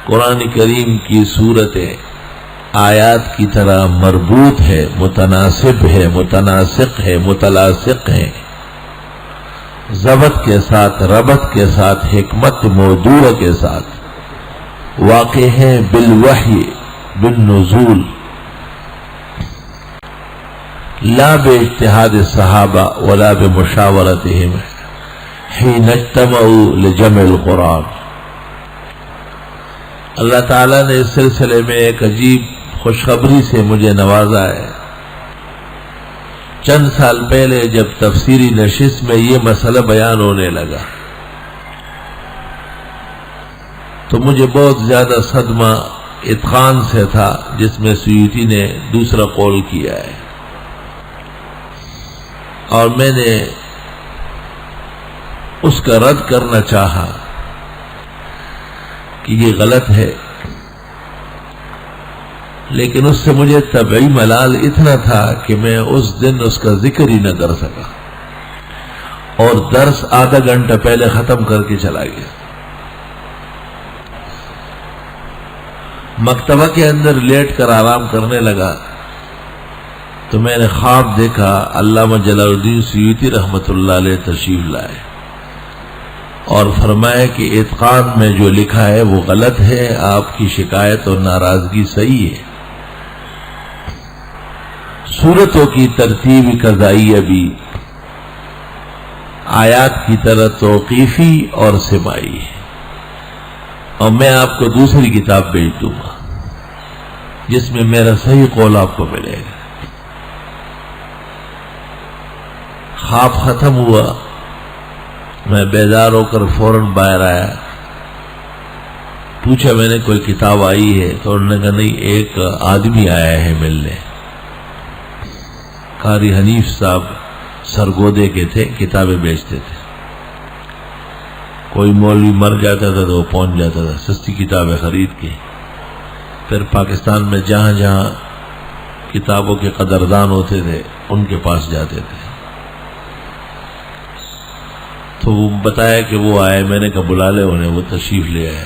قرآن کریم کی صورتیں آیات کی طرح مربوط ہے، متناسب ہے، متناسق ہے، متلاصق ہے، ضبط کے ساتھ، ربط کے ساتھ، حکمت موضوع کے ساتھ واقع ہے، بالوحی بالنزول، لا باجتہاد الصحابہ ولا بمشاورتہم حین اجتمعوا لجمع القرآن۔ اللہ تعالیٰ نے اس سلسلے میں ایک عجیب خوشخبری سے مجھے نوازا ہے۔ چند سال پہلے جب تفسیری نشست میں یہ مسئلہ بیان ہونے لگا تو مجھے بہت زیادہ صدمہ اتقان سے تھا، جس میں سیوطی نے دوسرا قول کیا ہے، اور میں نے اس کا رد کرنا چاہا کہ یہ غلط ہے، لیکن اس سے مجھے طبعی ملال اتنا تھا کہ میں اس دن اس کا ذکر ہی نہ کر سکا، اور درس آدھا گھنٹہ پہلے ختم کر کے چلا گیا۔ مکتبہ کے اندر لیٹ کر آرام کرنے لگا تو میں نے خواب دیکھا علامہ جلال الدین سیوطی رحمۃ اللہ علیہ تشریف لائے اور فرمایا کہ اتقان میں جو لکھا ہے وہ غلط ہے، آپ کی شکایت اور ناراضگی صحیح ہے۔ سورتوں کی ترتیب قضائیہ بھی آیات کی طرح توقیفی اور سماعی ہے، اور میں آپ کو دوسری کتاب بھیج دوں گا جس میں میرا صحیح قول آپ کو ملے گا۔ خواب ختم ہوا، میں بیدار ہو کر فوراً باہر آیا، پوچھا میں نے کوئی کتاب آئی ہے تو انہوں نے کہا نہیں، ایک آدمی آیا ہے ملنے، قاری حنیف صاحب سرگودے کے تھے، کتابیں بیچتے تھے، کوئی مولوی مر جاتا تھا تو وہ پہنچ جاتا تھا سستی کتابیں خرید کے، پھر پاکستان میں جہاں جہاں کتابوں کے قدردان ہوتے تھے ان کے پاس جاتے تھے۔ تو وہ بتایا کہ وہ آئے، میں نے کہا بلا لے انہیں، وہ تشریف لے آئے۔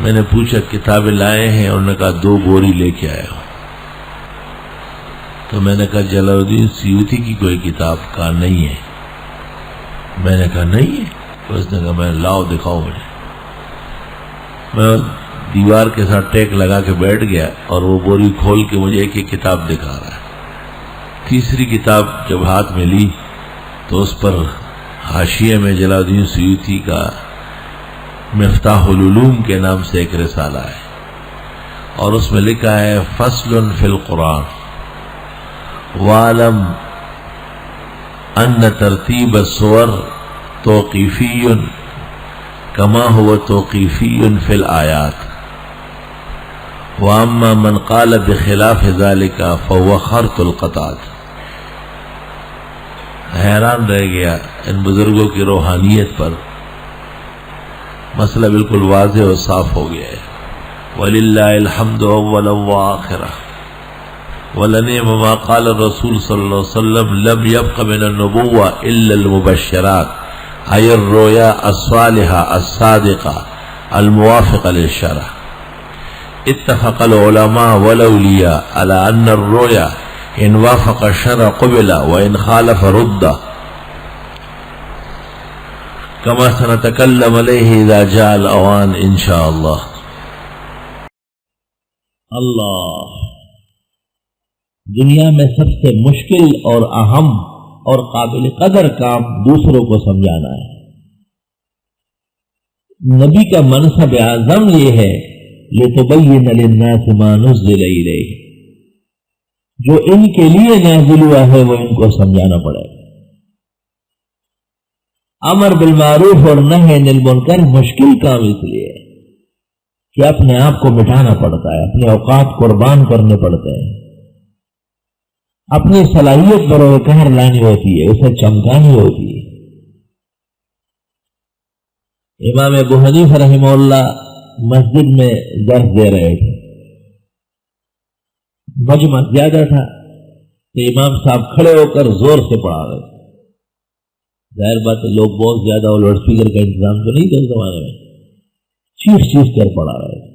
میں نے پوچھا کتابیں لائے ہیں؟ انہوں نے کہا 2 بوری لے کے آئے ہو۔ تو میں نے کہا جلال الدین سیوطی کی کوئی کتاب؟ کہا نہیں ہے۔ میں نے کہا نہیں ہے؟ تو اس نے کہا میں لاؤ دکھاؤ مجھے۔ میں دیوار کے ساتھ ٹیک لگا کے بیٹھ گیا اور وہ بوری کھول کے مجھے ایک کتاب دکھا رہا ہے۔ تیسری کتاب جب ہاتھ میں لی تو اس پر حاشیے میں جلال الدین سیوطی کا مفتاح العلوم کے نام سے ایک رسالہ ہے، اور اس میں لکھا ہے فصل فی القرآن وَعَلَمْ أَنَّ ترتیب السور توقیفی کما هو توقیفی فی الآیات وَأَمَّا مَنْ قَالَ بِخِلَافِ ذَلِكَ فَهُوَ خَرْطُ الْقَطَعَةِ۔ حیران رہ گیا ان بزرگوں کی روحانیت پر، مسئلہ بالکل واضح اور صاف ہو گیا ہے۔ وَلِلَّهِ الْحَمْدُ أَوَّلًا وَآخِرًا وَلَنِعْمَ مَا قَالَ الرَّسُولُ صلی اللہ علیہ وسلم لَمْ يَبْقَ مِنَ النُّبُوَّةِ إِلَّا الْمُبَشِّرَاتِ أي الرؤيا الصالحة الصادقة الموافقة للشرع۔ اتفق العلماء والأولياء على أن الرؤيا إن وافق الشرع قبل وإن خالف رد، كما سنتكلم عليه إذا جاء الأوان إن شاء الله۔ اللہ دنیا میں سب سے مشکل اور اہم اور قابل قدر کام دوسروں کو سمجھانا ہے۔ نبی کا منصب اعظم یہ ہے لِتُبَيِّنَ لِلنَّاسِ مَا نُزِّلَ إِلَيْهِ، جو ان کے لیے نازل ہوا ہے وہ ان کو سمجھانا پڑے گا۔ امر بالمعروف اور نہی عن المنکر مشکل کام اس لیے ہے کہ اپنے آپ کو مٹانا پڑتا ہے، اپنے اوقات قربان کرنے پڑتے ہیں، اپنی صلاحیت پر کہر لانی ہوتی ہے، اسے چمکانی ہوتی ہے۔ امام ابو حنیفہ رحمہ اللہ مسجد میں درس دے رہے تھے، مجمع زیادہ تھا تو امام صاحب کھڑے ہو کر زور سے پڑھا رہے تھے۔ ظاہر بات ہے لوگ بہت زیادہ اور لاؤڈ اسپیکر کا انتظام تو نہیں تھا اس زمانے میں، چیخ چیخ کر پڑا رہے تھے.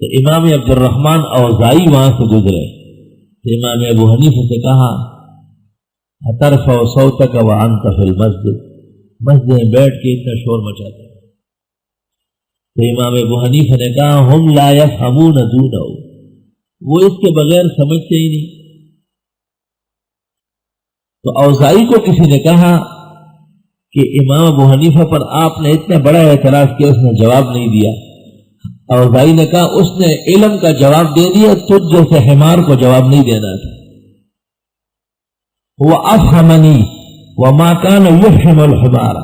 تو امام عبد الرحمن اوزائی وہاں سے گزرے تو امام ابو حنیفہ سے کہا اترفع صوتک وانت فی المسجد، مسجد میں بیٹھ کے اتنا شور مچاتا ہے. تو امام ابو حنیفہ نے کہا ہم لا یفہمون دونہ، وہ اس کے بغیر سمجھتے ہی نہیں. تو اوزائی کو کسی نے کہا کہ امام ابو حنیفہ پر آپ نے اتنا بڑا اعتراض کیا، اس نے جواب نہیں دیا. اوزائی نے کہا اس نے علم کا جواب دے دیا، تجھ جیسے حمار کو جواب نہیں دینا تھا. وہ افہمنی وما کان یفہم الحمار،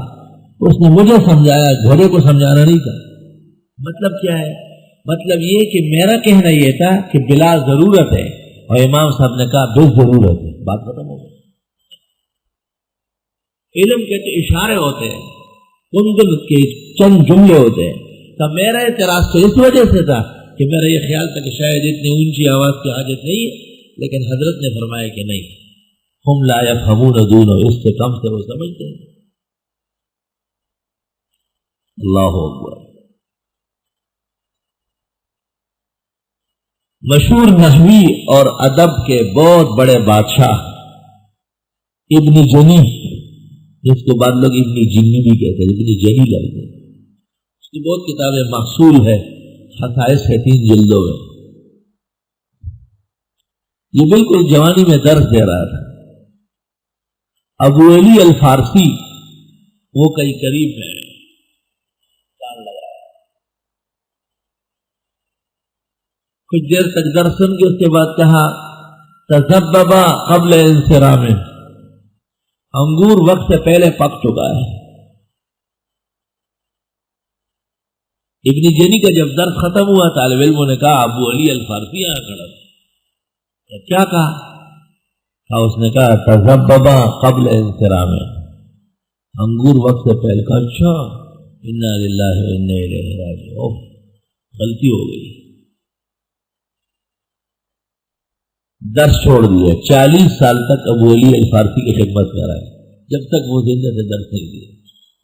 اس نے مجھے سمجھایا، گھوڑے کو سمجھانا نہیں تھا. مطلب کیا ہے؟ مطلب یہ کہ میرا کہنا یہ تھا کہ بلا ضرورت ہے، اور امام صاحب نے کہا بے ضرورت ہے. بات ختم ہو گئی. علم کے تو اشارے ہوتے ہیں، کندل کے چند جملے ہوتے ہیں. تو میرا اعتراض تو اس وجہ سے تھا کہ میرا یہ خیال تھا کہ شاید اتنی اونچی آواز کی حاجت نہیں ہے، لیکن حضرت نے فرمایا کہ نہیں، ہم لا یفہمون دونہ، اس سے کم سے وہ سمجھتے ہیں. اللہ اکبر. مشہور نحوی اور ادب کے بہت بڑے بادشاہ ابن جنی، جس کو بعد لوگ ابن جنی بھی کہتے ہیں، ابن جنی لفظ ہے. اس کی بہت کتابیں محصول ہے، خصائص ہے 3 جلدوں میں. یہ بالکل جوانی میں درس دے رہا تھا. ابو علی الفارسی وہ کئی قریب ہے، کچھ دیر تک درس سن کے اس کے بعد کہا تذببا قبل انصرام، انگور وقت سے پہلے پک چکا ہے. ابن جنی کا جب درس ختم ہوا طالب علموں نے کہا ابو علی الفارسی یہاں کھڑا. کیا کہا؟ اس نے کہا تذببا قبل انصرام، انگور وقت سے پہلے. کہا اچھا، انا للہ و انا الیہ راجعون، غلطی ہو گئی. درس چھوڑ دیا. 40 سال تک ابو علی الفارسی کی خدمت کر رہا ہے، جب تک وہ زندہ سے درس نہیں دیا.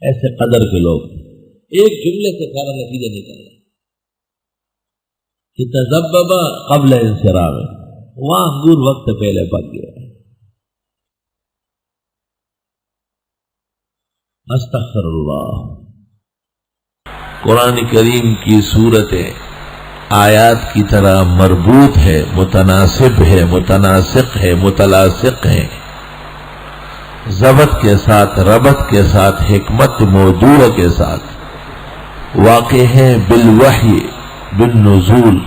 ایسے قدر کے لوگ، ایک جملے سے سارا نتیجہ نکل رہا کہ تذببا قبل انصرام، وہاں انگور وقت پہلے پک گیا. استغفر اللہ. قرآن کریم کی صورتیں آیات کی طرح مربوط ہے، متناسب ہے، متناسق ہے، متلاصق ہے، ضبط کے ساتھ، ربط کے ساتھ، حکمت موضوع کے ساتھ واقع ہیں، بالوحی بالنزول.